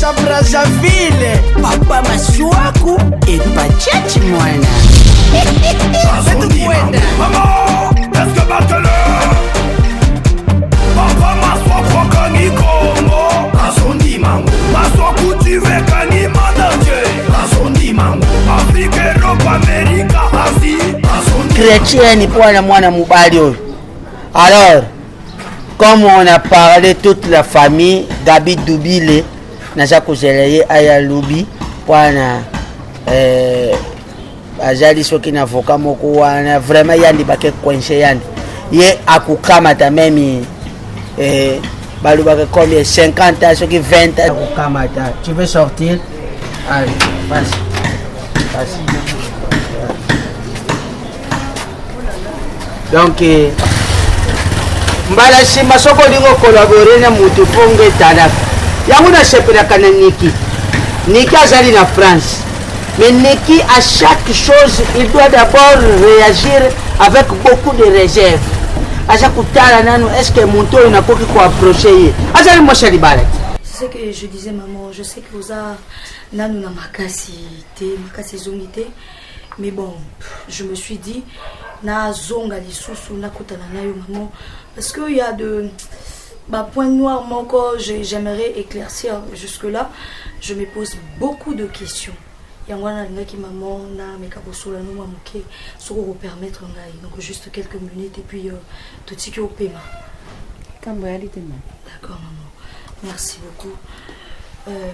Kinshasa Brazzaville. Papa Masuaku et Pachachi mwana. Tukwenda. Maman, est-ce que battle? Papa Masuaku kani Congo. Asondi mango. Masuaku tu veux kani mandanje. Asondi mango. Afrique, Europe, Amérique, Asie. Chrétien ni pour mwana mubali oyo. Alors, comme on a parlé toute la famille, Gabi Dubile, naza kozelaye aya lubi wana azali soki na avocat moko wana vraiment yandi bake coinché yandi ye akukamata même balubaka combien 50 ans soki 20 ans akukamata. Tu veux sortir? Allez, vas-y. Donc mbala sima soko lingo collaborer na mutu ponge talaka yango na sepelaka na Niki azali na France, mais Niki à chaque chose il doit d'abord réagir avec beaucoup de réserve. Aza kutala nanu est-ce que monto inakoki ko approcher azali moshali bala. C'est ce que je disais maman, je sais que vous a nanu na makasi zongité, mais bon, je me suis dit na zonga lisusu na kutana nayo maman parce que il y a de point noir encore j'aimerais éclaircir jusque là. Je me pose beaucoup de questions. Yangwana ki maman na mekabosola no mamuke soko permettre ngai donc juste quelques minutes et puis tout tiki au paiement. Kambo ya litema. D'accord maman. Merci beaucoup.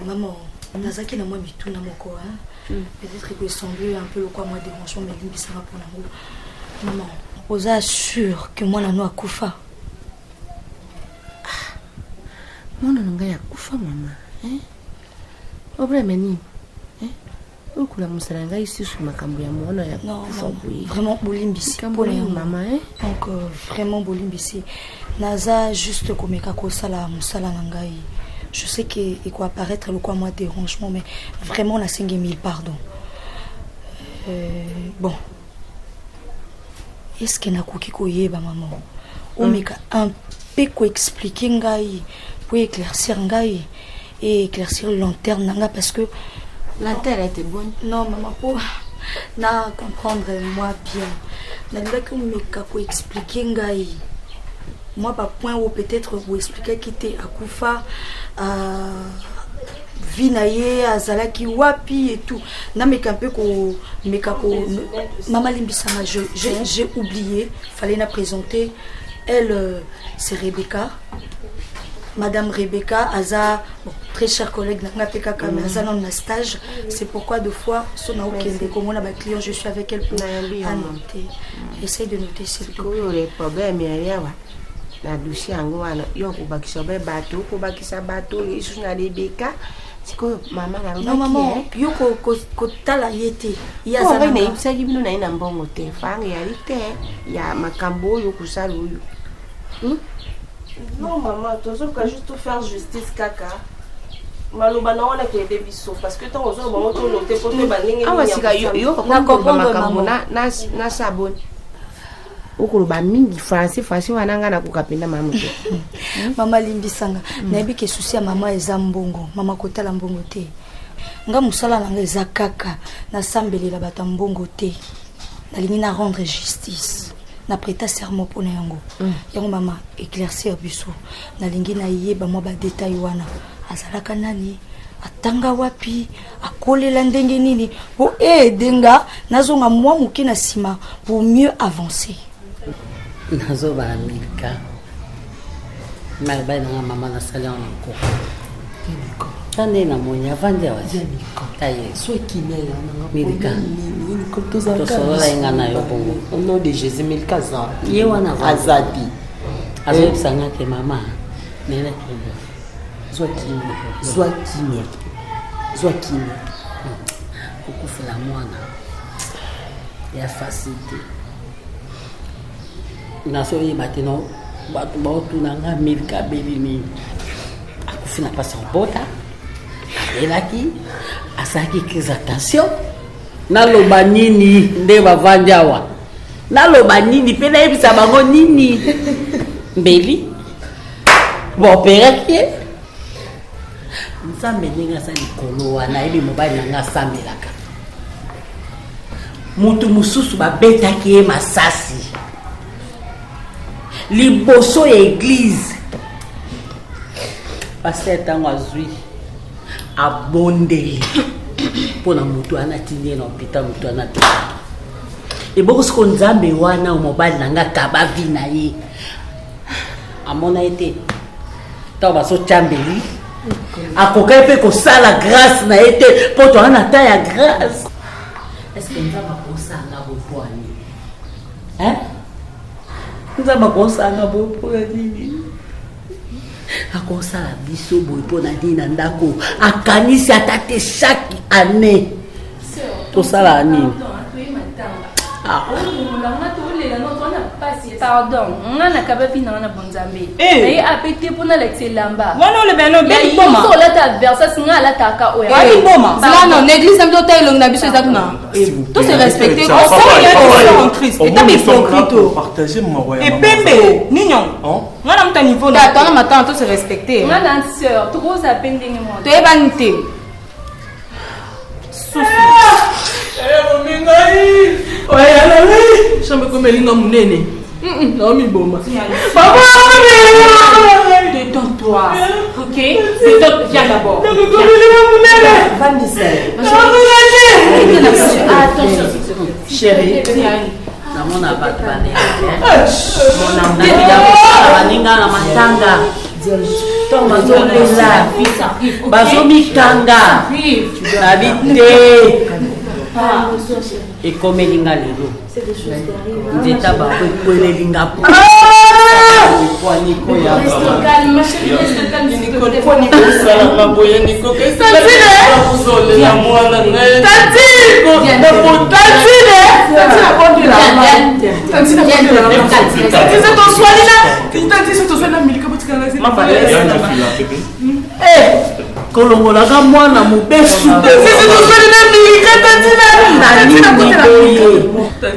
Maman, nazaki na moi bitu na moko hein. Peut-être que semble un peu le quoi moi dérangement mais limbi ça va pour nango. Maman, vous assure que moi na no akufa. Mwana nanga akufa mama. Problème ni. Ukula musalanga ici sur makambo ya mwana ya kufa kuyi. Vraiment bolimbisi pour maman Donc vraiment bolimbisi. Naza juste komeka ko sala musala ngai. Je sais que il quoi apparaître le quoi moi dérangement mais vraiment la 5000 pardon. Bon. Est-ce que nakoki ko yeba maman? Omeka un peu ko expliquer ngai pour éclaircir ngai et éclaircir lanterne nanga parce que l'antenne était bonne. Non maman pour na comprendre moi bien. Nanga que omeka ko expliquer ngai. Moi pas point où peut-être vous expliquer qui était à Koufa vinaye azalaki wapi et tout na meka ko mama limbisama j'ai oublié fallait la présenter elle c'est Rebecca madame Rebecca Aza bon, très chère collègue na peka comme Aza dans un stage c'est pourquoi deux fois son na okende comme on a ba client je suis avec elle pour noter essaye de noter s'il te plaît les problèmes yawa la douche yango wana yo ko bakisa bato isu na Rebecca siko mama na non maman yo ko tala yete ya za na ibisa libino na ina mbongo te fanga ya lite ya makambo yo kusala yo non maman tozo ka juste faire justice kaka maloba na wana ke debiso parce que tant ozo ba moto noter ko te baningi awa sika yo ko makambo na sabon okoloba mingi français wana ngana kokapenda mama te mama limbisanga nayebi ke souci ya mama eza mbongo mama kotala mbongo te nga musala nanga eza kaka na sambelela bata mbongo te nalingi na rendre justice na prêta serment pour yango yango mama éclaircir biso nalingi na yeba mwa ba détail wana azalaka nani atanga wapi akolela ndenge nini po edenga nazonga mwa muke na sima pour mieux avancer. Nazo ba Amerika. Mais ba na mama na salon ko. Tande na monya vande wazi. Taye. So kimela na Amerika. Ni ko tozaka. Tosola ingana yo bongo. Au nom de Jésus 1000 Ye wana azadi. Azo sanga ke mama. Nene ko. Zwa kimia. Kukufula mwana. Ya facilité. Naso yebate no batu baotuna nga Amerika belini akufina pasa bota elaki asaki kiza attention naloba nini nde bavanjawa naloba nini pe nayebisa bango nini mbeli boperaki nzambe ndenge asali likolo wana yebi mobali na nga asambelaka mutu mosusu babetaki ye masasi liboso ya eglize paster ntango azwi abondeli mpona mutu wana atindi ye na hôpital mutu wana te eboko siko nzambe wana mobali na nga kaba vi na ye amona ye te ntango bazotyambeli akokai mpe kosala grâce na ye te mpo toa na ta ya grâce estce nzambe akosanga bopo ya nini nzambe akosanga bopo ya nini akosala biso boye mpo na nini na ndako akanisi ata te chaque année tosala nini Pardon, on a un fini dans la bonne zambie. Et a pété pour l'excès lamba. Voilà le ben bien bon. So la ta versa singa la ta ka oya. Bien bon. Là non, l'église ça me doit tailler long d'habitude ça non. Tout se respecter. On sait il y a en Christ. Et t'as hypocrite. Partager mon royaume. Et pembe, nignon. Moi dans ton niveau là, attends matin tout se respecter. Moi dans sœur, trop ça pending moi. Tu es vanité. Détends-toi, ok? Viens d'abord. Attention, chérie. namona bato baninga na matanga to bazolela bazomikanga nabi te ekomelinga lelo nzeta bakoekwelelinga kolongolaka mwana mobesu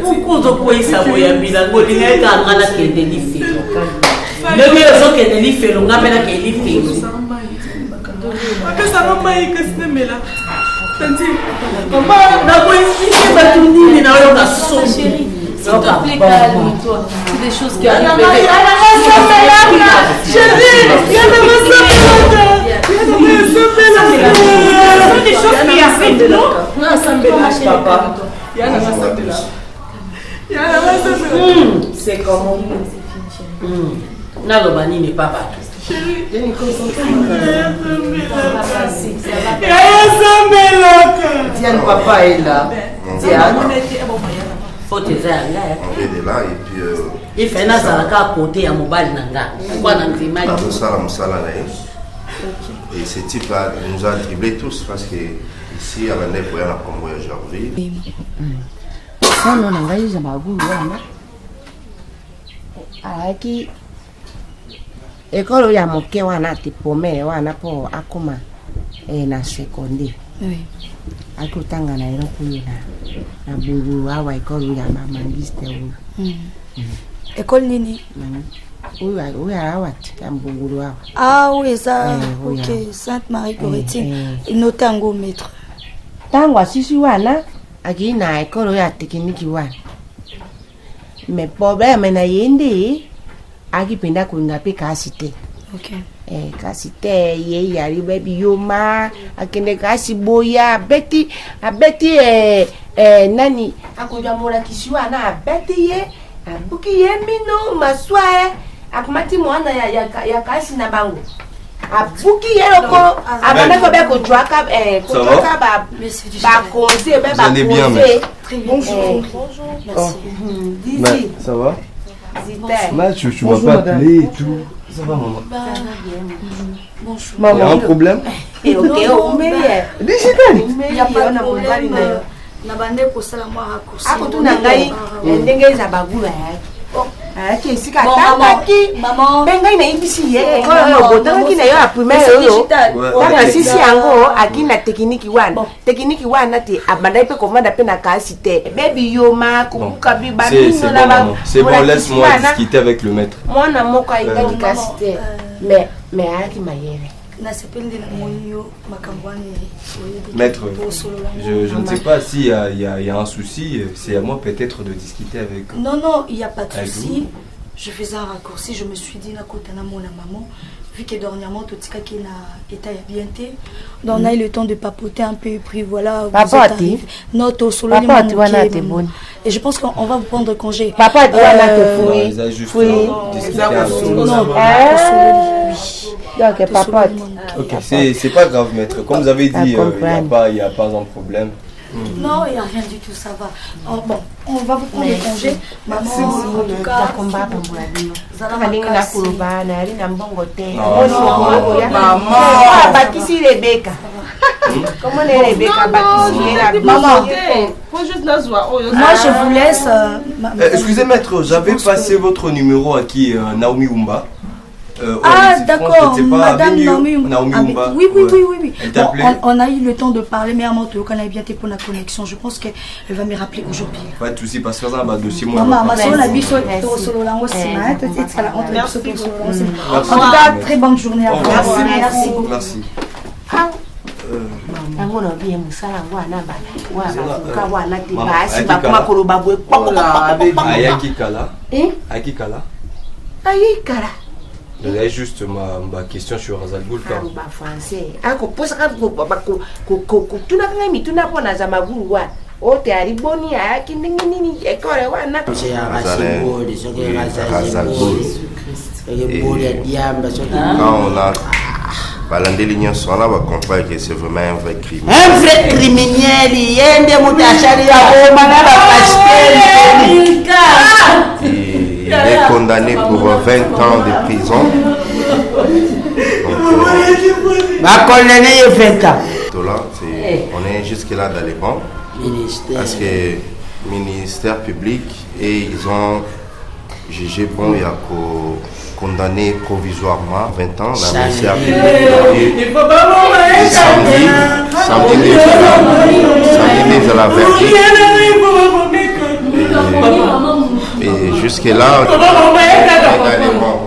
okozokweyisa boya bilango lingayekanga nakende lifelo ndenge ozokende lifelo nga mpe nakende lifelo nakoyisike bato nini nayoka soki s'il te plaît, calme-toi. Des choses qui arrivent. C'est comment naloba nini papa Diane, papa est là. Diane. Faut te faire là. On est là et puis. Il fait na zalaka à côté ya mobile nanga. Pourquoi na nzima? Et ce type-là nous a dribblés tous parce que ici à Vendée pour un convoyage à Orville. Ça non ngai za bagulu wana. Aki ekolo ya moke wana tipome wana po akoma na seconde. Oui. Akutanga na ero kuyina. Na buru awa ekolo ya mamangiste wu. École nini? Oui, awat ambungulu awa. Ah oui, ça. OK, Sainte Marie Goretti. Noté en go maître. Tango asisi wana akina ekolo ya tekniki wana. Mais problème na yende akipenda kuinga pe kasite. OK. Kasite ye yari baby yoma akende kasi boya abeti nani akoja mora kisiwa na abeti ye abuki ye mino maswae akumati mwana ya kasi na bango abuki ye loko abana ko be ko draka ba conseil be ba conseil. Bonjour. Merci. Ça va? Là, tu m'as pas appelé et tout. Ça va, maman? Bonjour. Il y a un problème? Il n'y a pas de problème. Nabande kosala mwa raccourci. Akotuna ngai ndenge za bagula yake. Esika tataki maman bengai na ibisi ye ko botaki na yo a primaire yo. Kaka sisi yango akina tekniki wana te abandai pe komanda pe na kasi te. Baby yoma kubuka biba c'est bon, maman. C'est bon, laisse-moi discuter avec le maître. Mwana moko aitaki kasi te. Mais aki mayere. Maître, je ne sais pas s'il y a un souci, c'est à moi peut-être de discuter avec... Non, il n'y a pas de souci. Je faisais un raccourci, je me suis dit, maman, vu que dernièrement, tout ça qui est bien, donc on a eu le temps de papoter un peu, et puis voilà. Papa, notre solo, et je pense qu'on va vous prendre congé. Papa, tu vas te papa. Ok, c'est pas grave, maître. Comme vous avez dit, il n'y a pas un problème. Non, il n'y a rien du tout, ça va. Bon, on va vous prendre congé. Maman, en tout cas, Maman, moi je vous laisse. Excusez, maître, j'avais passé votre numéro à qui? Naomi Umba. D'accord, Madame Naomi Umba. Oui. Bon, on a eu le temps de parler, mais à mon tour, quand on a bien été pour la connexion, je pense qu'elle va me rappeler aujourd'hui. Pas de souci, parce que ça va dossier moi. Maman, ma soeur, la biso est au solo là aussi. En tout cas, très bonne journée à vous. Merci. J'avais juste ma question sur Azalgoul. Quand on a balandé l'union on va comprendre que c'est vraiment un vrai crime. Un vrai criminel, il est condamné pour 20 ans de prison. On est jusque là dans les bancs. Parce que ministère public et ils ont jugé bon, il y a condamné provisoirement 20 ans dans le ministère public. Samedi de la verdict. Et jusque là, on est dans les bancs.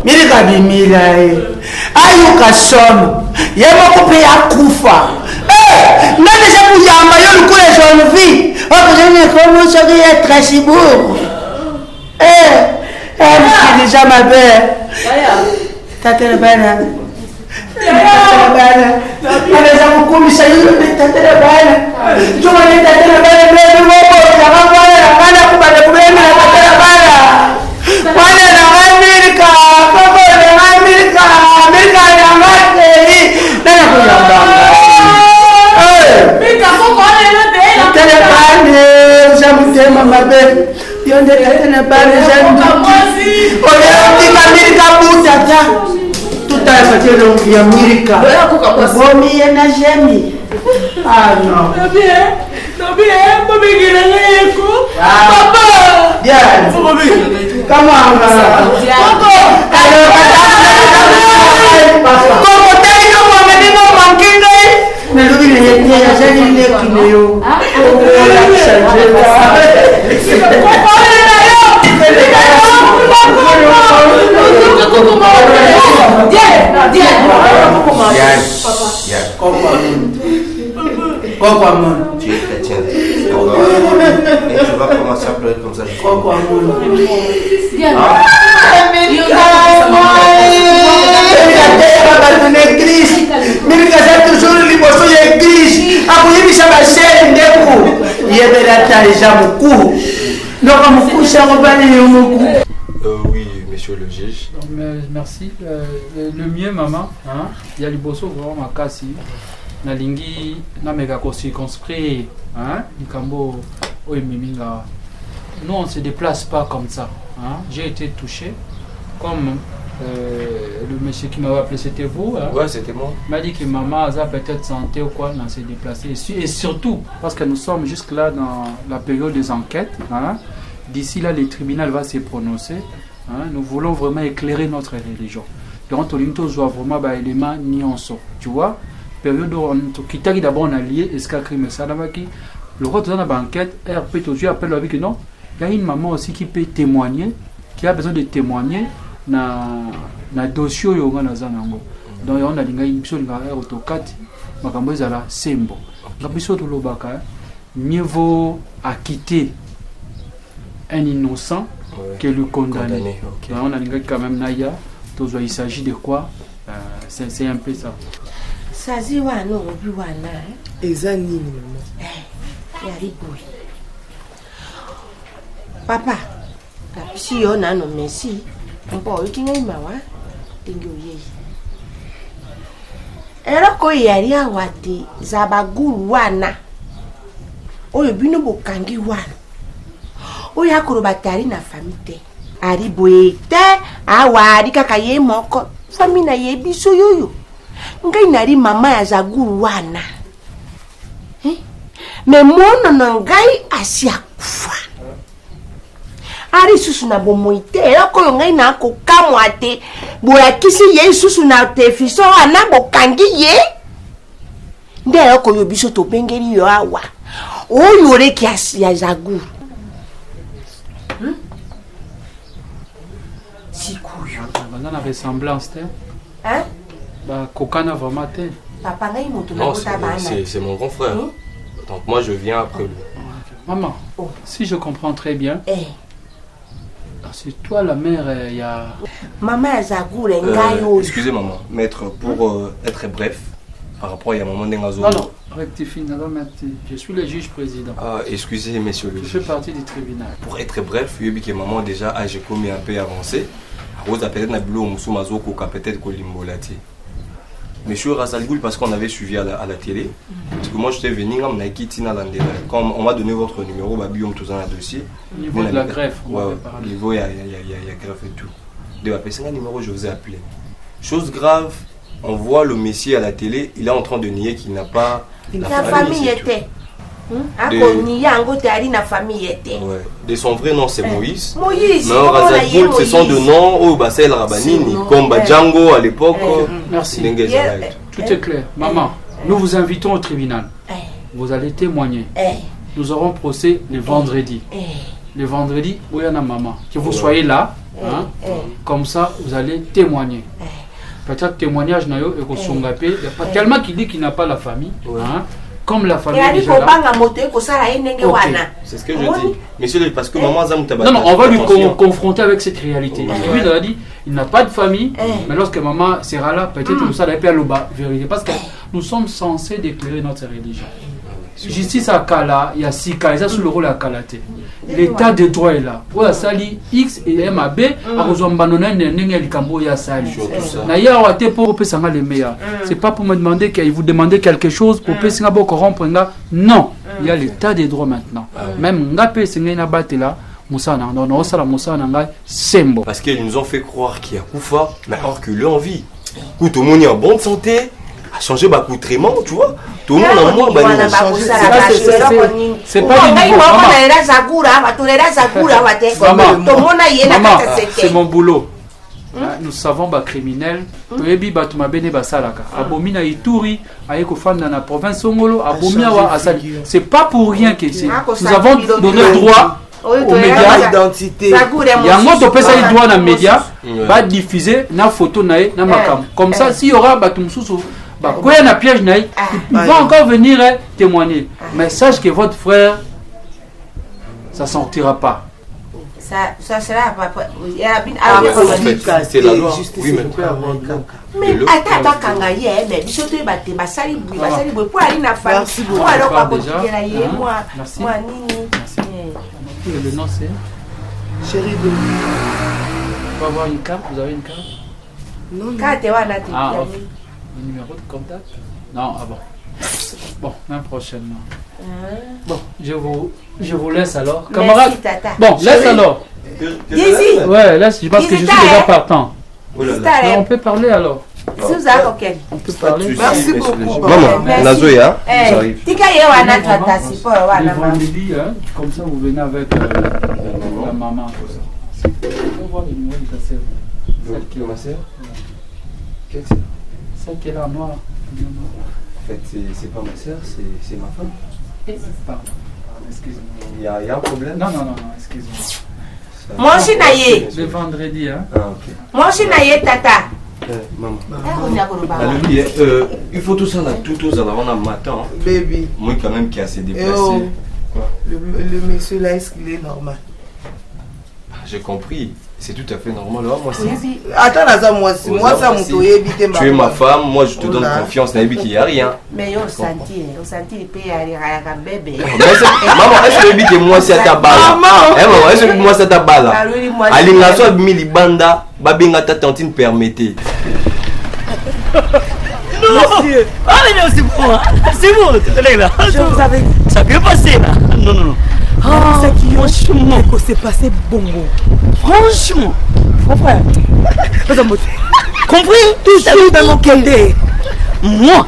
Mirika bimila ayuka soma yema kupea kufa nani za kuyamba yo lukule jeune fille je comment ça est très si beau elle déjà ma belle tatela bana anaweza kukumisha yule tatela bana juma ni tatela bana mbele mobo kama bana kubana kubena tatela bana wana na Amerika baba na Amerika na mate nana kuyamba mika koko na bela tatela bana jamtema mabe yonde tatela bana jamti oya Amerika butata tutafatira ya Amerika bomi na jemi non papa bien comment tu es chrétien. Et tu vas commencer à pleurer comme ça. Mais Moussa Bachel Ndekou. Yebelata Jamoukou. Donc, Moukou, Charobani, Moukou. Oui, monsieur le juge. Merci. Le mieux, maman, hein, il y a les bossos vraiment à casser. Nalingi, na mega circonscrit, hein, Nikambo, Oemiminga. Nous, on ne se déplace pas comme ça. Hein. J'ai été touché, comme le monsieur qui m'avait appelé, c'était vous. Hein. Ouais, c'était moi. Il m'a dit que maman a peut-être santé ou quoi, on s'est déplacé. Et surtout, parce que nous sommes jusque là dans la période des enquêtes. Hein. D'ici là, le tribunal va se prononcer. Hein. Nous voulons vraiment éclairer notre religion. Et on doit vraiment des éléments nuances. Tu vois, période où on quitte d'abord on a lié, escroquerie, mais ça n'a pas qui. Le roi dans la banquette, RP, tu appelles avec non. Il y a une maman aussi qui peut témoigner, qui a besoin de témoigner dans le dossier où on a zanango. Donc on a une mission de autocate, makambo ezala sembo. La mission de l'obaka, mieux vaut acquitter un innocent que le condamné. Okay. On a quand même naya, il s'agit de quoi? C'est un peu ça. Ça c'est wana obiwana. Ezani maman. Papa, si on a no messi, on peut y mawa, tingoye. Eroko yari awati zabaguru wana. Oyo bino bokangi wana. Oyo akorobatari na famite. Ari boete, awari kaka ye moko. Famina ye biso yoyo. Ngai nari mama ya zaguru wana. Me mono ngai asiakufa. Ari susu na bomoite eloko yo ngai na ko kamwa te boya kisi ye susu na te fiso ana bokangi ye nde eloko yo biso to bengeri yo awa oyo reki ya zaguru sikuyo bana ressemblance te hein ba kokana vraiment te papa ngai moto na Non, kota bana c'est mon grand frère. Donc moi je viens après lui. Maman, si je comprends très bien, c'est toi la mère, il y a... Maman Zagure, Ngayo. Excusez maman, maître, pour être bref, par rapport à maman Nengazo. Non, rectifie, je suis le juge président. Ah, excusez monsieur le juge. Je fais partie du tribunal. Pour être bref, il y a que maman déjà âgé comme un peu avancé. Rose a peut-être n'a plus au Moussoumazo qu'au peut-être qu'au Limbolati. Monsieur Razalgoul, parce qu'on avait suivi à la télé, parce que moi je suis venu, quand on m'a donné votre numéro, on tout dans le dossier. Au niveau de la greffe, ouais, au niveau il y a greffe et tout. De la personne, un numéro, je vous ai appelé. Chose grave, on voit le messie à la télé, il est en train de nier qu'il n'a pas la famille était. De son vrai nom c'est Moïse. Moïse. Mais Razalgoul, c'est son de nom, au Bassel Rabanini, comme Django à l'époque. Merci. Tout est clair. Maman, nous vous invitons au tribunal. Vous allez témoigner. Nous aurons procès le vendredi. Le vendredi, où il y en a maman. Que vous soyez là, hein, comme ça, vous allez témoigner. Peut-être témoignage, il n'y a pas tellement qu'il dit qu'il n'a pas la famille. Hein, comme la famille est déjà là. C'est ce que je dis. Monsieur, parce que maman Zamoutabata. Non, on va lui confronter avec cette réalité. Lui, il a dit, il n'a pas de famille, mais lorsque maman sera là, peut-être que ça va être la vérité. Parce que nous sommes censés déclarer notre religion. Justice à Kala, il y a Sika, il y a sous le rôle à Kalate. L'état de droit est là. Voilà, Sali X et MAB, à Rozombanonen, Nengel Kambo, il y a Sali. D'ailleurs, on a été pour Pesanga les meilleurs. C'est pas pour me demander qu'il vous demandez quelque chose pour Pesanga Bokoron. Non, il y a l'état de droit maintenant. Même Ngapé Sengena Batela, Moussa Nanda, Nosala Moussa Nanga, Sembo. Parce qu'ils nous ont fait croire qu'il y a Koufa, mais alors que lui en vie. Tout le monde est en bonne santé. A changé l'accoutrement, tu vois. Tout le monde a moins changé. C'est pas du niveau. Maman, c'est mon boulot. Nous savons les criminels. C'est pas pour rien que nous avons donné le droit aux médias. Il y a un autre qui a droit dans les médias, va diffuser la photo, comme ça, s'il y aura quand il y a un piège, il va encore venir témoigner. Mais sache que votre frère, ça ne sortira pas. Ça sera papa. C'est la loi. Oui, mais attends kangaye mais biso to ba te basali boy pour aller na famille. Moi alors pas continuer là moi nini. Le nom c'est Chérie de. On peut avoir une carte, vous avez une carte? Non. Carte wana te. Ah, le numéro de contact? Non, ah bon. Bon, même prochainement. Bon, je vous laisse alors. Camarade. Merci, tata. Bon, laisse alors. Dizzy. Ouais, laisse, je pense que je suis déjà partant. Mais on peut parler alors. On peut parler. Merci beaucoup. Maman, Nazoya, j'arrive. Tika ye wana tata si pour wana maman. Comme ça vous venez avec la maman. On voit le numéro de ta sœur. Celle qui est ma sœur? Quelle sœur? Celle qui est là, noire. En fait, c'est pas ma sœur, c'est ma femme. Pardon, excusez-moi. Il y a un problème? Non, excusez-moi. Moi aussi naïe. Le vendredi, hein? Ah, ok. Moi aussi naïe, tata. Maman. Il faut tout ça là, tout ça là, on a matin. Baby. Moi quand même qui a s'est déplacé. Quoi? Le monsieur là, est-ce qu'il est normal? J'ai compris. C'est tout à fait normal. Là, moi, attends, moi, ça tu es ma femme, moi je te donne confiance. Naïbi qu'il n'y a rien. Mais au senti, il peut y aller à la bébé. Maman, est-ce que que moi c'est ta balle? Maman, est-ce que moi c'est ta balle? Alingaso Mili Banda, Babinga ta tantine permettez. Non, monsieur. Ah mais non, c'est bon. C'est bon, tu es là. Vous avez... Ça peut passer là. Non. Ah, franchement, que c'est passé bongo. Franchement, frère. Compris? Tout ça dans mon quai. Moi,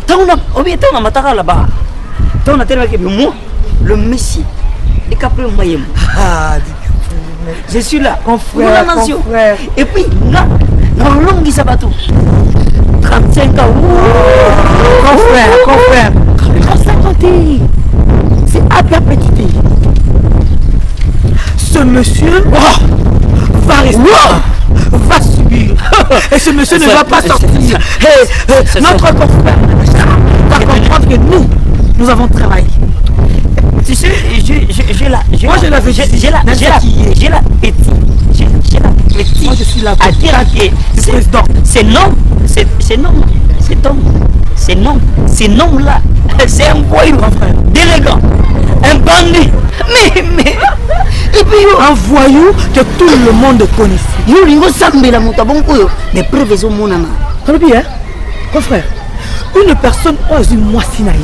tant on a matara là-bas. Tant on a tellement que moi, le Messie, les caprins moyens. Ah, je suis là, confrère. Et puis, là, dans le long du sabato, 35 ans. Confrère. 35 ans. C'est à perpétuité. Ce monsieur va rester, va subir. Et ce monsieur ne va pas sortir. Notre confrère va comprendre que nous avons travaillé. Tu sais, j'ai la petite. Moi je suis là à dire que président. C'est nom là. C'est un voyou, d'élégant, un bandit. Mais et puis un voyou que tout le monde connaissait. Mais preuves au mon âme. Bien, confrère, une personne ose moi sinaï.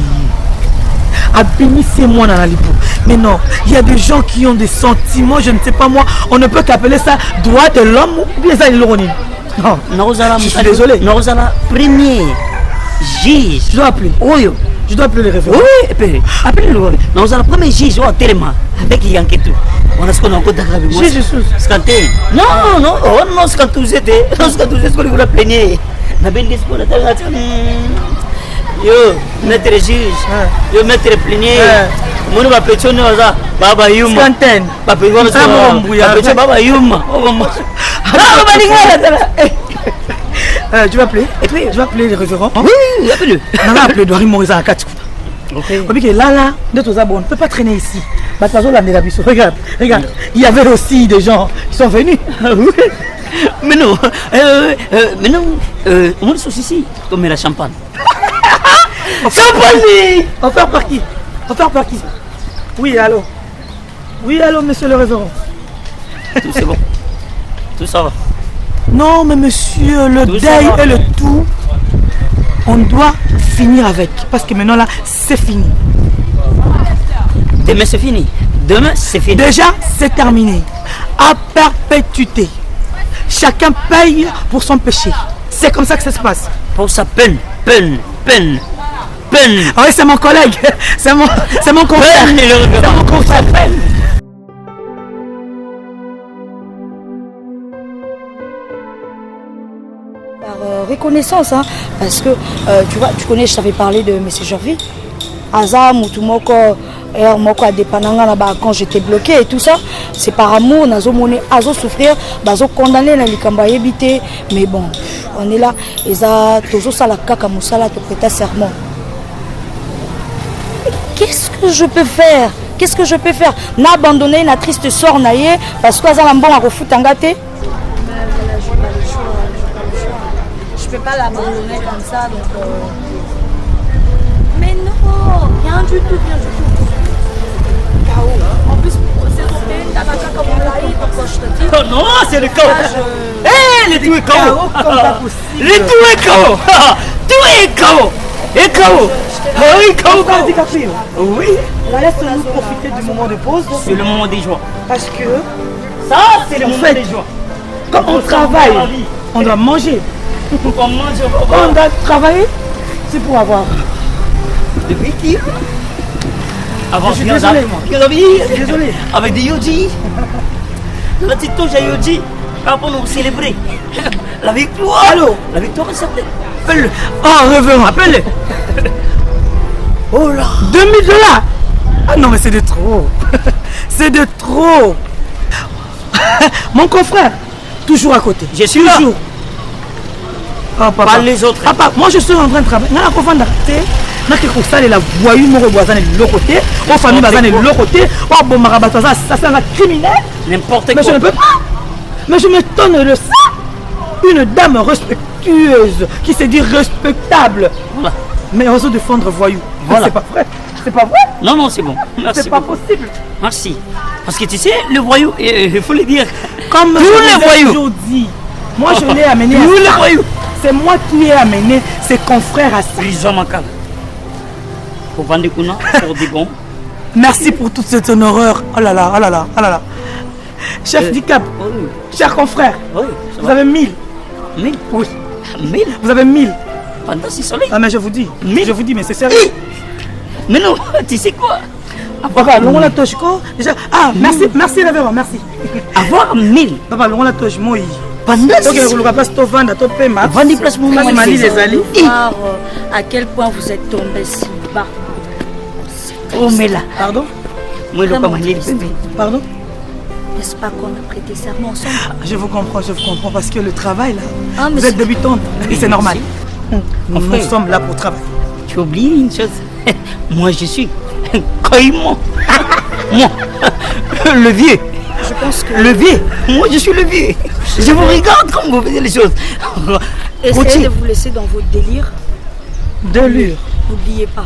Abénissez-moi dans la lipo. Mais non, il y a des gens qui ont des sentiments, je ne sais pas moi, on ne peut qu'appeler ça droit de l'homme ou bien ça l'ironie. Non, je suis désolé. Nous allons premier juge. Je dois appeler. Oui. Je dois appeler le référent. Oui, appelez-le. Nous allons premier juge au terme avec Yanketou. On a ce qu'on a encore d'aggravé. Juge Scanté. Non, Scantouzeté. Non, Scantouzeté, ce qu'on vous plaignez. N'a bien dit ce qu'on a. Yo, maître juge, yo maître plénier, mon va pétionner ça, Baba Yuma. Scanten. Baba Yuma. Tu vas appeler? Et puis, tu vas appeler le référent? Oui, appelle-le. On va appeler Dory Maurice à 4. Ok. Là, on ne peut pas traîner ici. Regarde, il y avait aussi des gens qui sont venus. Mais non, on est ici, comme la champagne. Champagne! On fait par qui? Oui, allô, monsieur le référent. Tout c'est bon. Tout ça va. Non, mais monsieur, le deuil et le tout, on doit finir avec. Parce que maintenant là, c'est fini. Demain c'est fini. Déjà, c'est terminé. À perpétuité. Chacun paye pour son péché. C'est comme ça que ça se passe. Pour sa peine. Ah oui, c'est mon collègue. C'est mon confrère. C'est mon confrère. Par reconnaissance, hein, parce que tu vois, tu connais, je t'avais parlé de M. Gervais. Aza, Moutoumoko, Moko a dépananga là-bas quand j'étais bloqué et tout ça. C'est par amour, Nazo Moné, Azo souffrir, Bazo condamné dans les Kamba habité. Mais bon, on est là. Et ça, toujours ça la kaka moussala te prêter serment. Qu'est-ce que je peux faire? qu'est-ce que je peux faire? N'a abandonné la triste sœur naïe parce que ça bon à refout en gâté. Je peux pas l'abandonner comme ça donc. Mais non, rien du tout, rien du tout. En plus, c'est ton pays, t'as pas comme on l'a eu, pourquoi je te dis. Oh non, c'est le chaos. Le tout est chaos. Le tout est chaos. Tout est chaos. Et chaos. Oui, chaos. Oui. Laisse-nous profiter du moment de pause. C'est le moment des joies. Parce que ça, c'est le moment des joies. Quand on travaille, on doit manger. On mange, quand on doit travailler, c'est pour avoir. Depuis qui avant, je suis désolé. Désolé. Avec des yodis. La petite touche à yodis. Pour nous célébrer la victoire. Allô? La victoire est certaine. Appelle-le. Oh, revenons, appelle-le. Oh là. 2000 $. Ah non, mais c'est de trop. C'est de trop. Mon confrère, toujours à côté. Je suis là. Toujours. Oh, papa. Pas les autres. Papa, moi je suis en train de travailler. Non, la ça la voyou, mon voisin est de l'autre côté. Aux familles voisines est de l'autre côté. Oh, bon, Marabato, ça c'est un criminel. N'importe quoi. Mais je ne peux pas. Mais je m'étonne de ça. Une dame respectueuse qui se dit respectable. Voilà. Mais on se défendre voyou. Voilà. C'est pas vrai. C'est pas vrai. Non, c'est bon. C'est pas possible. Merci. Parce que tu sais, le voyou, il faut le dire. Comme tous les voyous. Moi, je l'ai amené tous les voyous. C'est moi qui ai amené ses confrères à ça. Prison Macal. Pour vendre des coups, pour des bons. Merci pour toute cette horreur. Oh là là, oh là là, oh là là. Chef Dicap, cher confrère, vous avez 1000. 1000? Oui. 1000? Vous avez 1000. Pendant 6 soleils. Ah mais je vous dis, 1000? Je vous dis, mais c'est sérieux. Mais non, tu sais quoi? Papa, l'on la touche quoi? Déjà, ah, merci révérend, merci. Avoir 1000. Papa, l'on la touche, moi. Pendant 6 soleils. Donc, place to vendre, to paiement. Vendre place mon mali les alliés. À quel point vous êtes tombé si bas. Oh, mais là. Pardon? Moi, le commandé le bébé. Pardon? N'est-ce pas qu'on a prêté serment ensemble? Je vous comprends, parce que le travail là, vous êtes débutante et c'est normal. Nous sommes là pour travailler. Tu oublies une chose. Moi je suis Caïman. Moi, le vieux. Je pense que... Le vieux. Moi je suis le vieux. Je vous regarde comme vous faites les choses. Essayez de vous laisser dans vos délires. Délire. N'oubliez pas.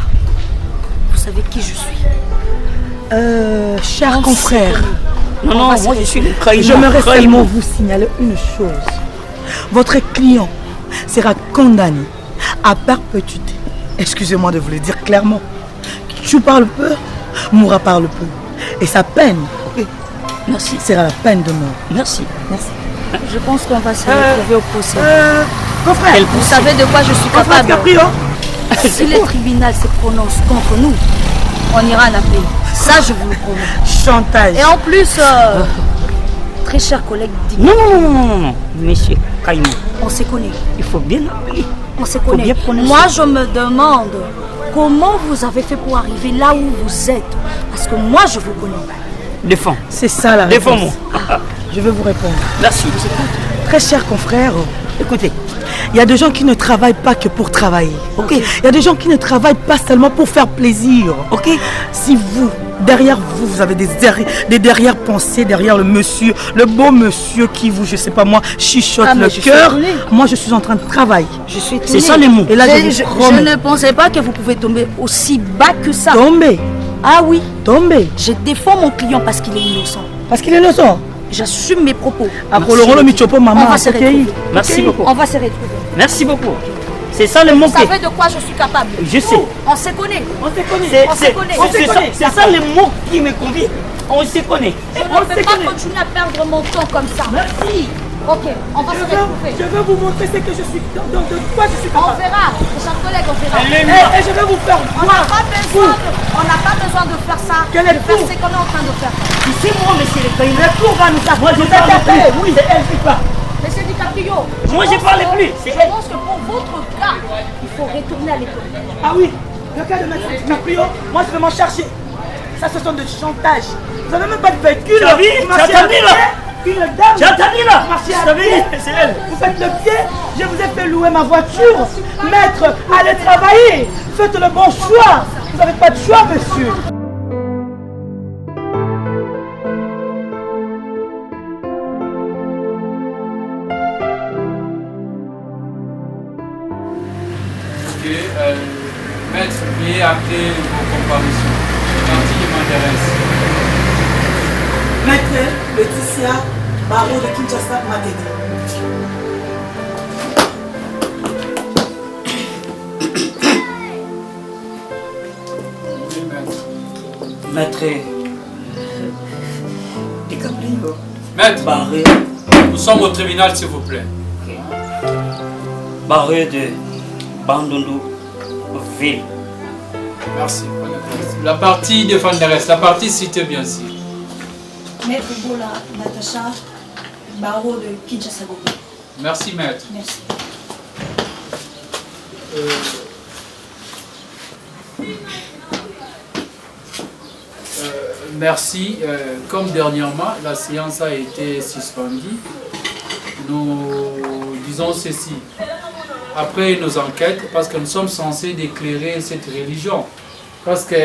Vous savez qui je suis. Cher confrère. Non, moi je suis le Caïman. J'aimerais seulement vous signaler une chose. Votre client sera condamné à perpétuité. Excusez-moi de vous le dire clairement. Tu parles peu, mourra parle peu. Et sa peine, merci, sera la peine de mort. Merci. Je pense qu'on va se retrouver au procès. Confrère, vous savez de quoi je suis capable. Si le tribunal se prononce contre nous, on ira en appel. Ça, je vous le promets. Chantage. Et en plus, très cher collègue, non, monsieur Caïman. On se connaît. Il faut bien l'appeler. On se connaît. Moi, je me demande comment vous avez fait pour arriver là où vous êtes. Parce que moi, je vous connais. Défends. C'est ça la réponse. Défends-moi. Je vais vous répondre. Merci. Très cher confrère, écoutez, il y a des gens qui ne travaillent pas que pour travailler. Ok. Il y a des gens qui ne travaillent pas seulement pour faire plaisir. Ok. Si vous, derrière vous, vous avez des derrière-pensées, derrière le monsieur, le beau monsieur qui vous, je sais pas moi, chichote le cœur. Moi, je suis en train de travailler. Je suis étonnée. C'est ça les mots. Et là, je ne pensais pas que vous pouvez tomber aussi bas que ça. Tomber. Ah oui. Tomber. Je défends mon client parce qu'il est innocent. Parce qu'il est innocent. J'assume mes propos. On va se retrouver. Merci beaucoup. On va se retrouver. Merci beaucoup. C'est ça le mot. Vous savez de quoi je suis capable. Je sais. On se connaît. On se connaît. C'est ça le mot qui me convient. On se connaît. Je ne peux pas continuer à perdre mon temps comme ça. Merci. Ok, on va se retrouver. Je vais vous montrer ce que je suis. De quoi je suis capable. On verra. Chers collègues, on verra. Et je vais vous faire voir. On n'a pas besoin de faire ça. Quel est faire ce qu'on est en train de faire. C'est moi, monsieur le Caïman. Le tour va nous faire. Moi, je vais t'appeler. Oui, c'est elle qui parle. Monsieur DiCaprio. Moi, je parle plus. Je pense que pour votre cas, il faut retourner à l'école. Ah oui, le cas de Monsieur DiCaprio, moi, je vais m'en chercher. Ça, ce sont des chantages. Vous n'avez même pas de véhicule. Tu as vu? Tu as entendu là? Une dame. J'ai entendu là. C'est elle. Vous faites le pied. Je vous ai fait louer ma voiture. Maître, allez travailler. Faites le bon choix. Vous n'avez pas de choix, monsieur. Maître, veuillez appeler vos comparaisons. Partie de m'intéresse. Maître Laetitia Barreau de Kinshasa Matete. Maître DiCaprio. Maître, Barré. Nous sommes au tribunal, s'il vous plaît. Barré de Bandundu Ville. Merci. La partie défenderesse, la partie citée bien sûr. Maître Bola Natacha, barreau de Kinshasa. Merci, maître. Merci. Merci. Comme dernièrement, la séance a été suspendue, nous disons ceci. Après nos enquêtes, parce que nous sommes censés déclarer cette religion. Parce que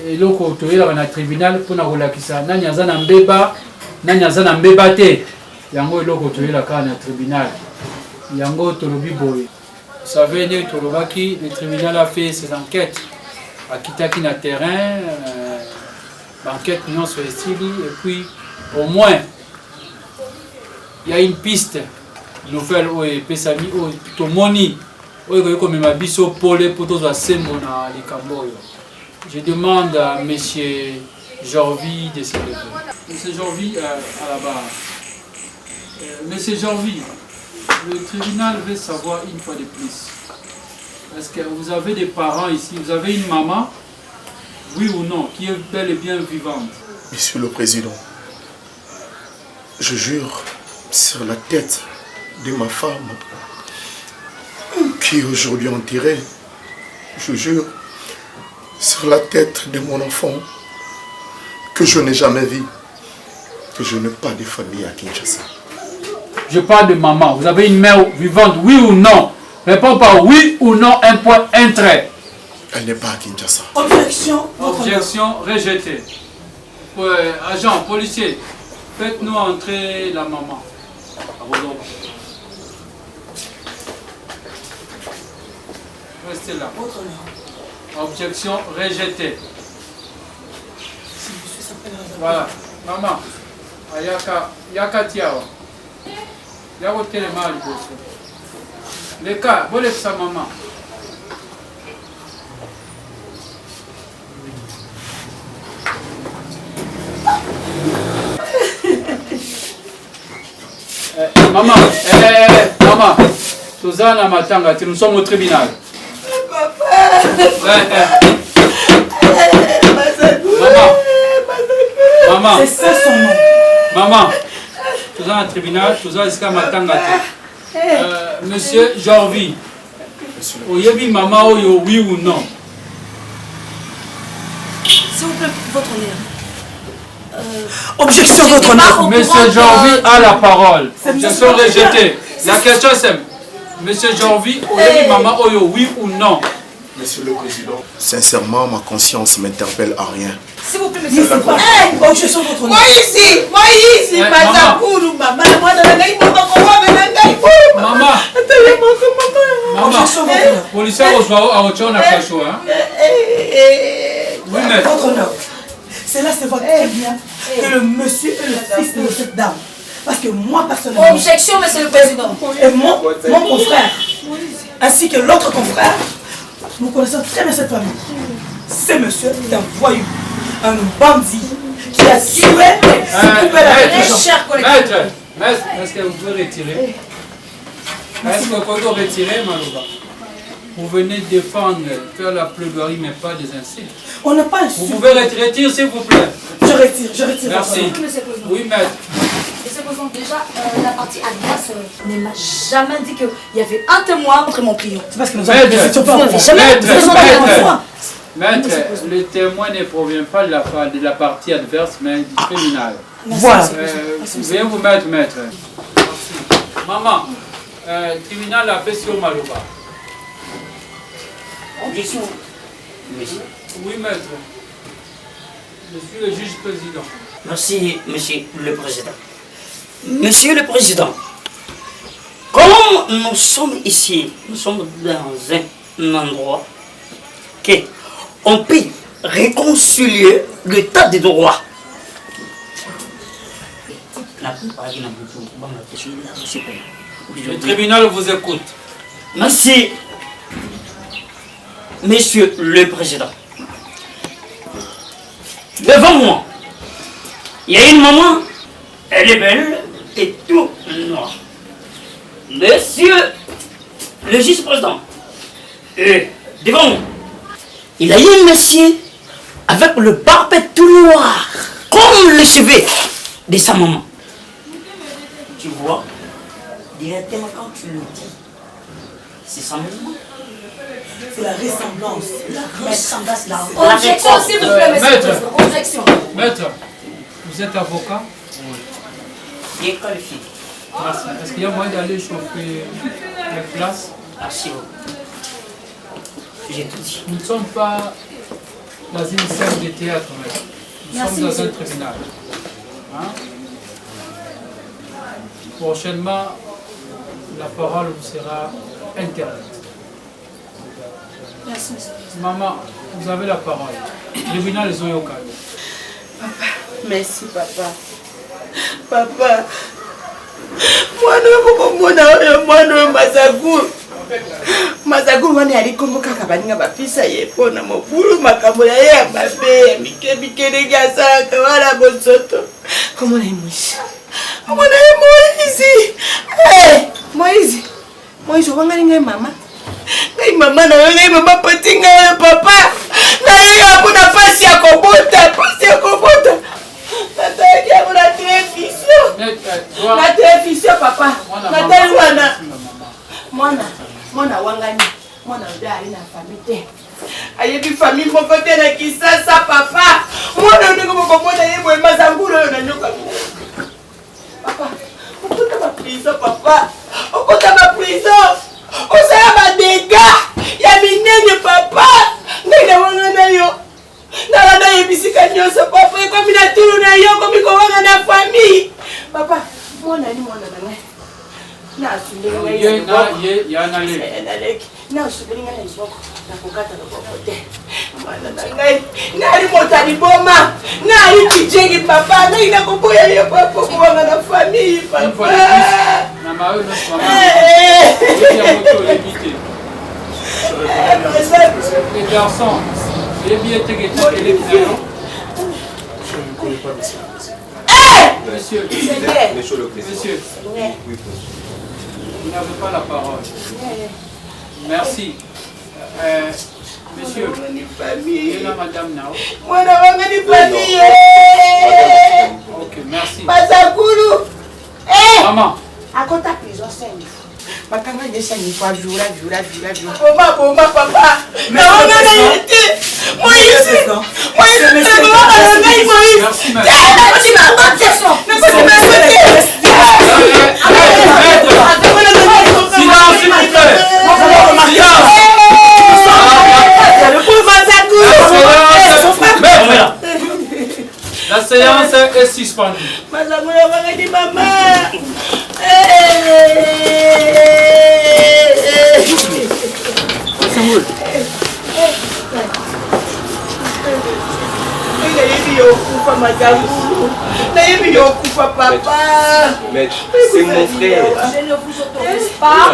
eloko toyela na tribunal pour na kolakisa nani aza na mbeba nani aza na mbeba te. Yango eloko toyela ka na tribunal. Yango tolobi boye. Vous savez, le tribunal a fait ses enquêtes. A kitaki na terrain, l'enquête nous sur les styles, et puis au moins il y a une piste nouvelle où est Pesami, où tout moni, où est comme ma biso pole pour tous les sembo na les camboyo. Je demande à M. Jorvi de se lever. M. Jorvi à la barre. M. Jorvi, le tribunal veut savoir une fois de plus. Est-ce que vous avez des parents ici? Vous avez une maman? Oui ou non? Qui est bel et bien vivante? Monsieur le Président, je jure sur la tête de ma femme qui est aujourd'hui enterrée, je jure sur la tête de mon enfant que je n'ai jamais vu, que je n'ai pas de famille à Kinshasa. Je parle de maman. Vous avez une mère vivante, oui ou non? Réponds par oui ou non, un point, un trait. Elle n'est pas à Kinshasa. Objection. Objection rejetée. Agent, policier, faites-nous entrer la maman. Restez là. Objection rejetée. Voilà. Maman. Yaka tiawa. Yako telema liboso. Le cas, vous sa maman. Maman, maman, Suzanne Matanga, nous sommes au tribunal. Maman, c'est ça son nom. Maman, Suzanne au tribunal, Suzanne Matanga. Monsieur Jorvi, Oyebi maman, oui ou non? S'il vous plaît, votre honneur. Objection, votre honneur. Monsieur Jorvi a la parole. Objection rejetée. La question c'est, Monsieur Jorvi, Oyebi maman, oui ou non? Monsieur le Président, sincèrement, ma conscience m'interpelle à rien. S'il vous plaît, monsieur, c'est pas... Objection, votre honneur. Moi ici, Mazakourou, maman, moi, maman, policier au Tchon a caché. Oui, mais. Votre honneur, cela se voit très bien que le monsieur est le fils de cette dame. Parce que moi, personnellement... Objection, monsieur le Président. Et mon confrère, ainsi que l'autre confrère, nous connaissons très bien cette famille. Ce monsieur est un voyou, un bandit qui a tué Maître, est-ce que vous pouvez retirer? Est-ce que vous pouvez retirer, Malouba? Vous venez défendre, faire la plaidoirie, mais pas des insultes. On n'a pas insulté. Vous pouvez retirer, s'il vous plaît. Je retire. Merci. Oui, maître. Monsieur le Président, déjà, la partie adverse ne m'a jamais dit qu'il y avait un témoin contre mon client. C'est parce que nous n'avez jamais Maître, le témoin ne provient pas de la partie adverse, mais du criminel. Voilà. Veuillez vous mettre, maître. Merci. Maman, le tribunal a fait sur Malouba. Objection. Monsieur. Oui, maître. Je suis le juge président. Merci, monsieur le Président. Monsieur le Président, comme nous sommes ici, nous sommes dans un endroit qu'on peut réconcilier l'état de droit. Le tribunal vous écoute. Merci, Monsieur le Président. Devant moi, il y a une maman, elle est belle et tout noir. Monsieur le juge-président, devant moi, il y a un monsieur avec le barbe tout noir, comme les cheveux de sa maman. Tu vois, directement quand tu le dis, c'est sa maman. C'est la ressemblance. La ressemblance, la Objection, s'il vous plaît, monsieur. Maître. Objection. Maître, vous êtes avocat? Bien qualifié. Merci. Est-ce qu'il y a moyen d'aller chauffer les places? Merci beaucoup. J'ai tout dit. Nous ne sommes pas dans une scène de théâtre, maître. Nous sommes dans un tribunal. Hein? Prochainement, la parole vous sera interdite. Merci, monsieur. Maman, vous avez la parole. Tribunal Zoyoka. Papa, merci papa. Papa, mwana Mazagulu wana alikumbuka kabaninga bapisa yepo na mobulu makambo ya ye ya mabe ya mike ndenge asalaka wala bosoto. Komona ye Moïse. Komona ye Moïse. Moïse obangani ngai mama. Ngai mama na yo ngai mama poti ngai papa. Na ye abuna pasi ya kobota. Nataki yango na télévision papa. Natali wana. Mwana wangani. Mwana oda ali na famille te. Ayebi famille moko te na Kisasa papa. Mwana ndeko moko mwana yebo Mazagulu oyo na nyoka. Papa, okota ba prison papa. Okota ba prison. Osaya ba dégâts ya minene papa. Ndenge wangana yo. Nalanda yebisika nyonso papa ekomi na tulu na yo komi kowanga na famille. Papa, mwana ni mwana na ngai. Na asundeli ngai ya naleki. Na asundeli ngai iboko. Na kokata loboko te. Mwana na ngai. Nali motali boma. Nali kijengi papa. Nali na koboya yo papa kowanga na famille papa. Na mawe no mama. Les garçons, j'ai bien été les vidéos. Je ne connais pas monsieur. Monsieur, monsieur, vous n'avez pas la parole. Merci. Monsieur, et là, madame Nao. Ok, merci. Mazagulu. Maman. À côté de la prison, c'est une fois. Makanga de ça une fois, jour. Boma, papa. Mais on a été. Moïse. La séance est suspendue. Maître, c'est mon frère. Je ne vous autorise pas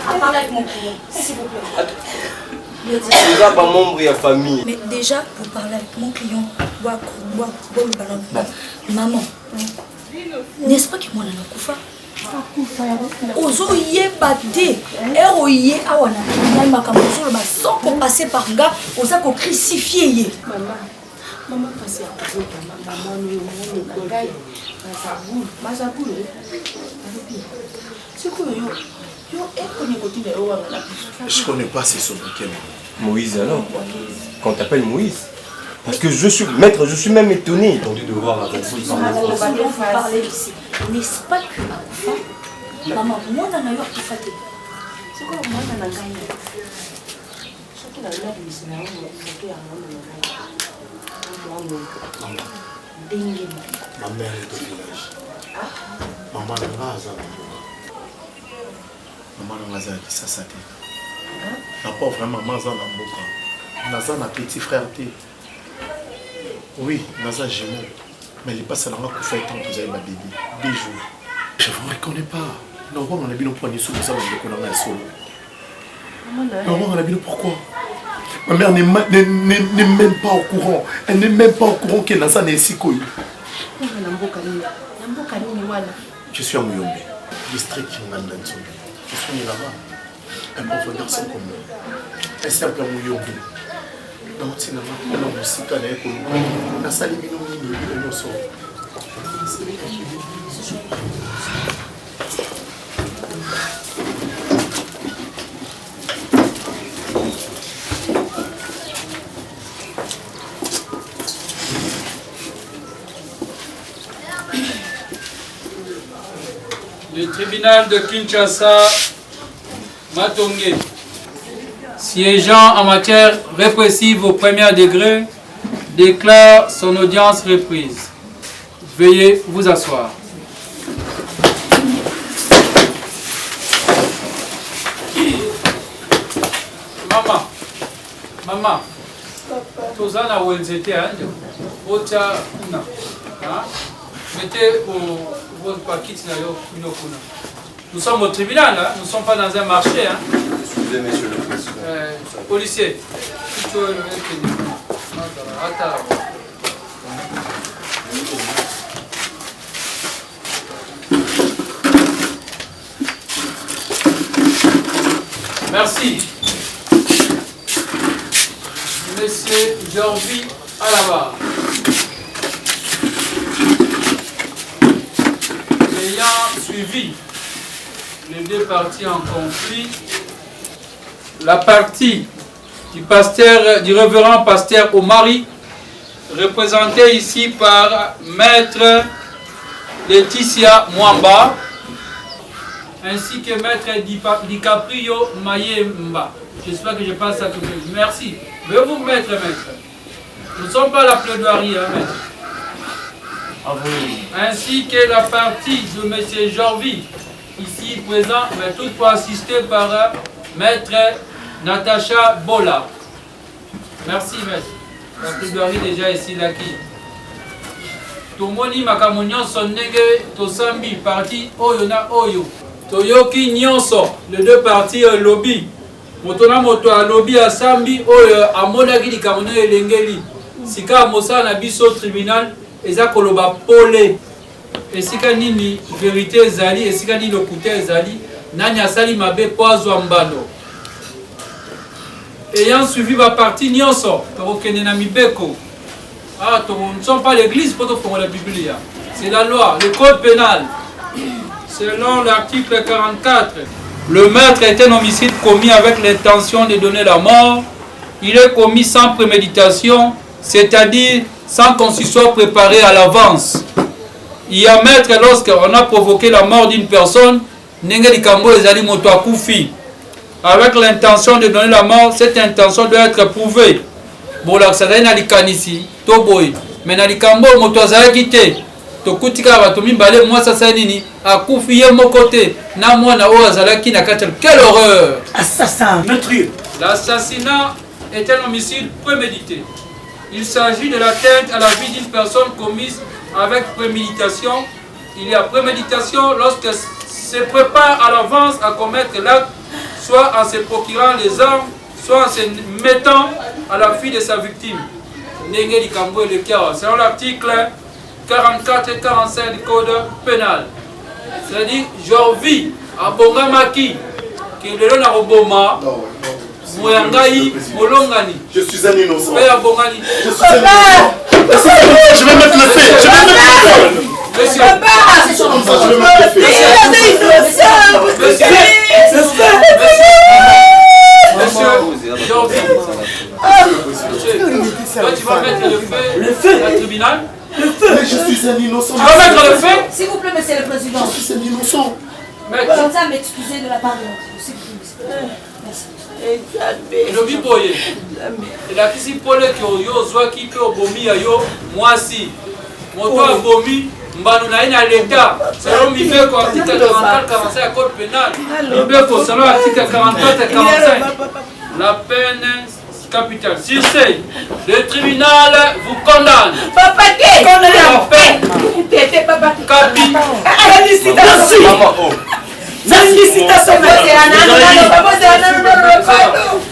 à parler avec mon client, s'il vous plaît. C'est pas membre de la famille. Mais déjà, pour parler avec mon client, maman, n'est-ce pas que moi, je ozoyeba te eroye awa na makambo ozoloba sans qu'on passe par nga oza kocrucifie ye Maman passe à côté maman Mazagulu c'est quoi Je connais pas ces sobriquets. Moïse alors? Quand t'appelles Moïse? Parce que je suis maître, je suis même étonné de voir la parler ici. N'est-ce pas que Akufa, maman, moi dans la york faté. C'est quoi moi dans la gagne? Surtout dans la vie, c'est là où on Ma mère est au village. Maman n'a pas Maman n'a pas Kisasa. N'a pas vraiment maman dans la boca. Naza ma petit frère T. Oui, Naza Gémeaux. Mais il passe à la main pour faire tant que vous avez ma bébé. Des jours. Je ne vous reconnais pas. Non, on a bien poigné sous le salon de Konanga solo. Non, on a bien pourquoi? Ma mère n'est même pas au courant. Elle n'est même pas au courant que Naza n'est si cool. Je suis à Mouyombe, district Kingandanso. Je suis né là-bas. Un pauvre garçon comme moi. Un simple Mouyombe. Donc, c'est là-bas. On a aussi calé pour nous. On a salé mino mino mino so. Le tribunal de Kinshasa, Matongé, siégeant en matière répressive au premier degré, déclare son audience reprise. Veuillez vous asseoir. Maman, Tozana Wenzete, Ota Kuna. Mettez votre paquet. Nous sommes au tribunal, hein? Nous ne sommes pas dans un marché. Hein? Excusez, monsieur le président. Policier. Merci. Monsieur Georgie à la barre. Ayant suivi les deux parties en conflit, la partie du révérend pasteur Omari, représentée ici par maître Laetitia Mwamba, ainsi que maître DiCaprio Mayemba. J'espère que je passe à tout le monde. Merci. Veuillez vous mettre, maître. Nous ne sommes pas à la plaidoirie, hein, maître. Ainsi que la partie de M. Jorvi, ici présent, mais toutefois assisté par maître Natacha Bola. Merci, maître. La plaidoirie déjà ici, là qui. Tomoni makambo nyonso ndenge tosambi parti oyo na oyo. Toyoki nyonso les deux parties lobby. Moto na moto a lobby asambi oyo amonaki likambo elengeli. Sika mosala na biso tribunal eza koloba pole. Esika nini vérité ezali, esika nini lokuta ezali, nani asali mabe po azwa mbano. Ayant suivi ma partie nyonso, tokokende na mibeko. Ah, nous ne sommes pas l'église pour faire la Bible. C'est la loi, le code pénal. Selon l'article 44, le meurtre est un homicide commis avec l'intention de donner la mort. Il est commis sans préméditation, c'est-à-dire sans qu'on s'y soit préparé à l'avance. Il y a meurtre lorsqu'on a provoqué la mort d'une personne, avec l'intention de donner la mort, cette intention doit être prouvée. Bon, là, ça n'a pas ici. Mais na likambo moto azalaki te tokutika bato mibale mwasi asalini akufi ye moko te na mwana oyo azalaki na kati. Quelle horreur! Assassin! L'assassinat est un homicide prémédité. Il s'agit de l'atteinte à la vie d'une personne commise avec préméditation. Il y a préméditation lorsque se prépare à l'avance à commettre l'acte, soit en se procurant les armes, soit en se mettant à la fuite de sa victime. Selon l'article 44 et 45 du code pénal. C'est-à-dire, Jorvi, Abongamaki, qui est le Naroboma, Moyangai, Molongani. Je suis un innocent. Je suis un innocent. Je vais mettre le feu. Je vais mettre le feu. Monsieur, je vais mettre le Monsieur, Jorvi. Toi, tu vas mettre le feu au tribunal. Mais je suis un innocent. Tu vas mettre le feu? S'il vous plaît, monsieur le président. Je suis un innocent. Je tiens à m'excuser de la part de s'il vous plaît. Merci. Lobi boye. La kisi pole ki yo zwa ki pe obomi ya yo mwasi. Moto abomi mbanu na ina l'État. Selon Mibeko article 44 45 à code pénal. Mibeko selon article 44 et 45. La peine Capitaine, Circé, le tribunal vous condamne. Papa, t'es condamné à paix. T'es papa. Capitaine. Félicitations. Félicitations.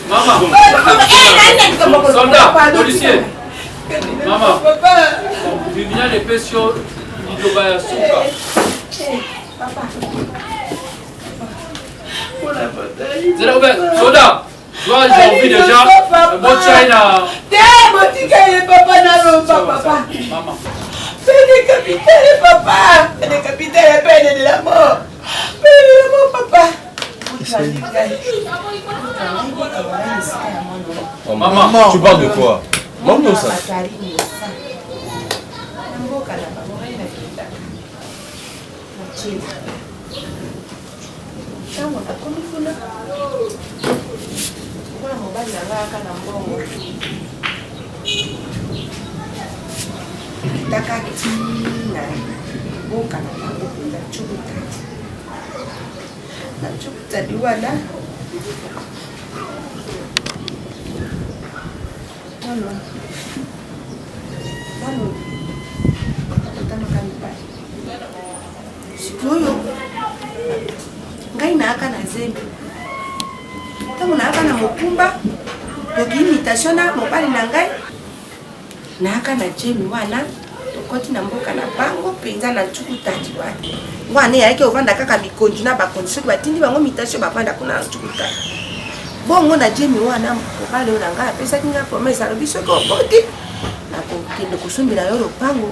Maman. Soldat, policier. Maman. Tribunal de paix sur Lidobaya Souka. Soldat. Toi, j'ai envie déjà. Bon China. Papa, papa. Maman. Père de capitaine, papa. Père de capitaine, père de la mort. Père de la mort, papa. Oh, maman, tu parles de quoi? Maman, ça. Sikoyo ngai naaka na zembe ntango naaka na mokumba yoki imitation na mobali na ngai naaka na jemi wana tokoti na mboka na bango mpenza na ncukutati wana wana eyalaki ovanda kaka bikondi na bakondi soki batindi bango imitation bavanda kuna na ncukutati bongo na jemi wana mobali oyo na ngai apesaki ngai promese alobi soki oboti nakokende kosombela yo lopango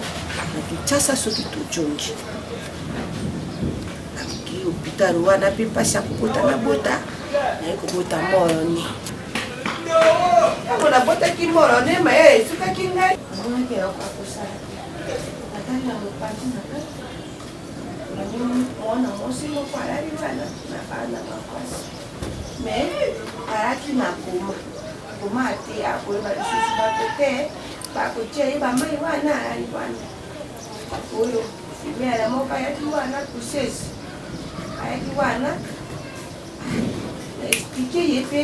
na kinshasa soki tojongi hôpital wana pe pasi ya kokota na bota naye kobota moroni ntango nabotaki moroni maye esukaki ngai amonaki eloko akosala atali na mopati na ngai mwana mosi moko alali wana na bana makwasi me alaki na koma ate akoyeba lisusu bato te bakotia ye bamai wana alali wana oyo fimiala moko ayaki wana kusesi ayaki wana naexplike ye mpe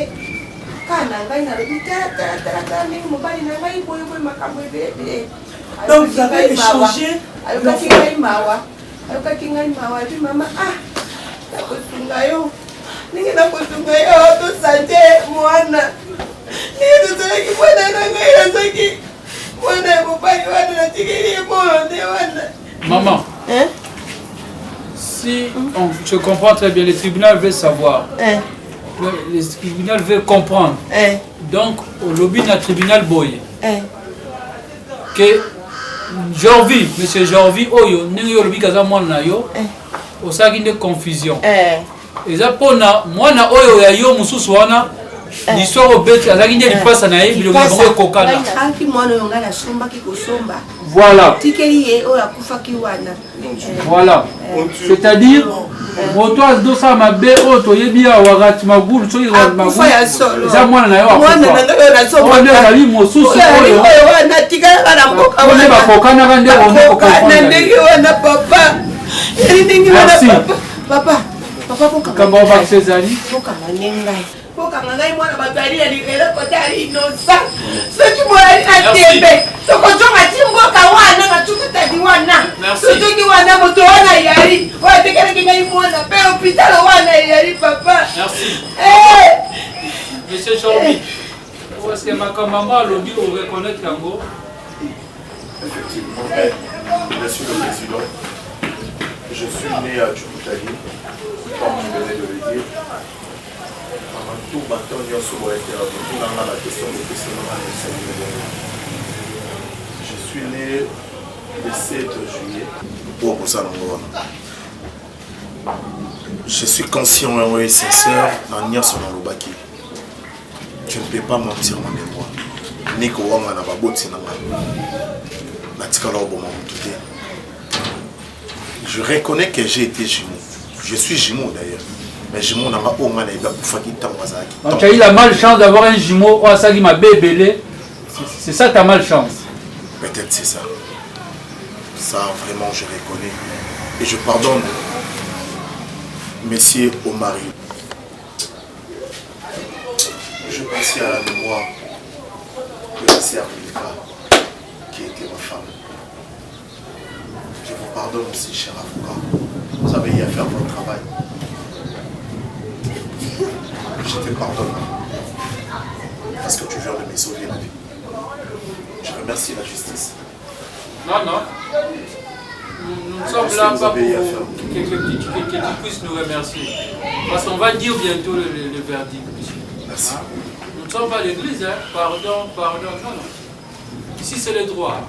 kaa na ngai nalobi talatala ndenge mobali na ngai boyeboye makambo ebelebele alokaki ngai mawa alobi mama nakosunga yo ndenge nakosunga yo tosante mwana ndenge tozalaki mwana na ngai nazaki mwana ya mobali wana natikeli ye molonde wana. Maman, si je comprends très bien, le tribunal veut savoir. Le tribunal veut comprendre. Donc, au lobby du tribunal boye. Que Jorvi, monsieur Jorvi, oyo, n'est au lobby kaza mwana yo, au sein de confusion. Et ça pour moi na oyo ya yo mususu wana. L'histoire au bête, azaki nde lipasa na ye biloko bango kokana. Anki mwana yo ngala sombaki kosomba. Voilà. Tikeli ye oyo akufaki wana. Voilà. C'est-à-dire moto azosa mabe oyo toyebi awa wakati magulu soki magulu. Eza mwana na yo akufa. Mwana na yo na somba. Oyo ezali mosusu oyo. Oyo wana tikala na mboka wana. Oyo bakokanaka nde bongo kokana. Na ndenge wana papa. Eli ndenge wana papa. Papa poka. Kamba bakse ezali. Poka ngai. Pokanga ngai mwana batwali ya eloko te ali inosa soki molali na tembe tokozonga ti mboka wana ngacukutadi wana sotoki wana moto wana yali oyo atekelaki ngai mwana mpe hôpital wana yali papa. Monsieur Jorvi, est-ce que ma maman alobi o reconnaître yango? Effectivement, Monsieur le Président, je suis né à Djoukutali, comme vous venez de le dire. Tout bateau la question je suis né le 7 juillet. Je suis conscient et sincère dans Nias dans le Baki. Je ne peux pas mentir ma mémoire. Ni que Wanga n'a pas botté je reconnais que j'ai été jumeau. Je suis jumeau d'ailleurs. Mais jumeau n'a pas tu as eu la malchance d'avoir un jumeau qui m'a bébélé. C'est ça ta malchance. Peut-être c'est ça. Ça vraiment je reconnais. Et je pardonne Monsieur Omari. Je pensais à la mémoire Merci à Rebecca, qui était ma femme. Je vous pardonne aussi, cher avocat. Vous avez eu à faire votre travail. Je te pardonne. Parce que tu viens de me sauver la vie. Je remercie la justice. Non, non. Nous sommes là pas pour que tu puisses nous remercier. Parce qu'on va dire bientôt le verdict. Merci. Nous ne sommes pas à l'église, hein. Pardon. Non, non. Ici, c'est le droit.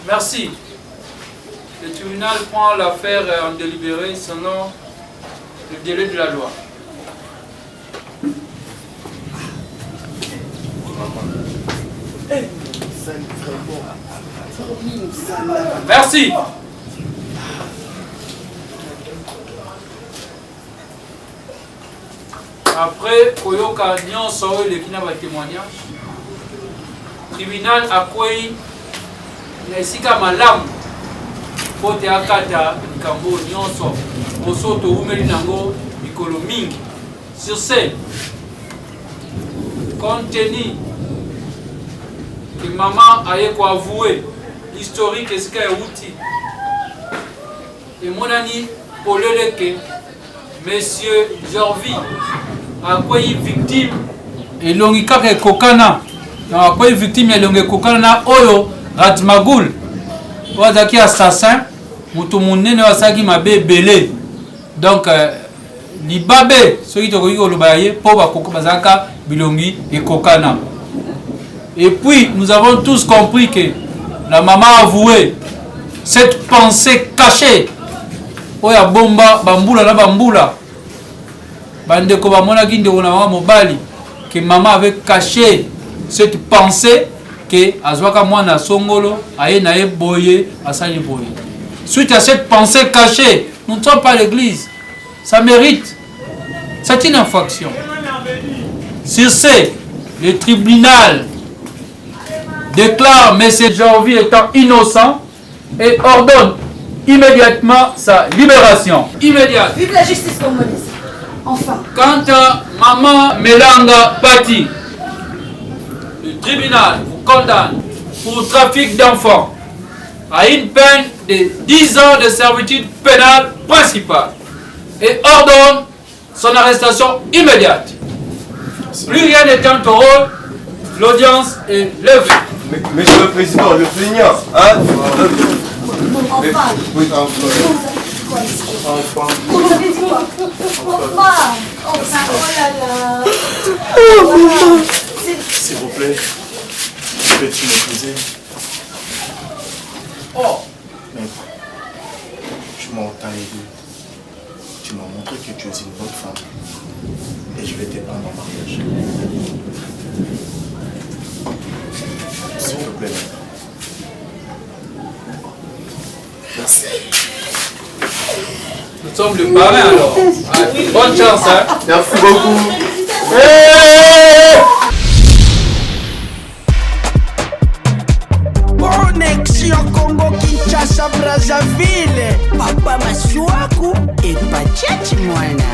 Merci. Le tribunal prend l'affaire en délibéré selon le délai de la loi. Merci. Après, Koyoka nyonso oyo eleki na batémoignage, tribunal akwei na esika malamu po te akata likambo nyonso moso toumeli nango mikolo mingi. Sur ce, compte tenu que maman aye ko avouer l'historique esika euti emonani polele ke monsieur Jorvi akwei victime elongi kaka ekokana na akwei victime elongi ekokana na oyo Ratmagul oyo azalaki assassin moto monene oyo asalaki mabe ebele. Donc libabe soki tokoki koloba ye mpo bazalaka bilongi ekokana. Et puis nous avons tous compris que la maman a avoué cette pensée cachée oyo bomba bambula na bambula bandeko bamonaki ndeko na mama mobali que maman avait caché cette pensée que azwaka mwana songolo aye na ye boye asali boye. Suite à cette pensée cachée, nous ne sommes pas à l'église. Ça mérite. C'est une infraction. Sur ce, le tribunal déclare M. Jorvi étant innocent et ordonne immédiatement sa libération. Immédiate. Vive la justice congolaise. Enfin. Quant à Maman Melanga Pati, le tribunal vous condamne pour trafic d'enfants à une peine de 10 ans de servitude pénale principale et ordonne son arrestation immédiate. Plus rien n'étant au rôle, l'audience est levée. Monsieur le Président, le plaignant, hein? S'il vous plaît, peux-tu m'épouser? Oh! Maître, tu m'as autant aidé. Tu m'as montré que tu es une bonne femme. Et je vais te prendre en mariage. S'il te plaît, maître. Merci. Nous sommes le parrain alors. Bonne chance, hein? Merci beaucoup. Connexion Congo-Kinshasa Brazzaville. Papa Maswaku et Pachachi Mwana.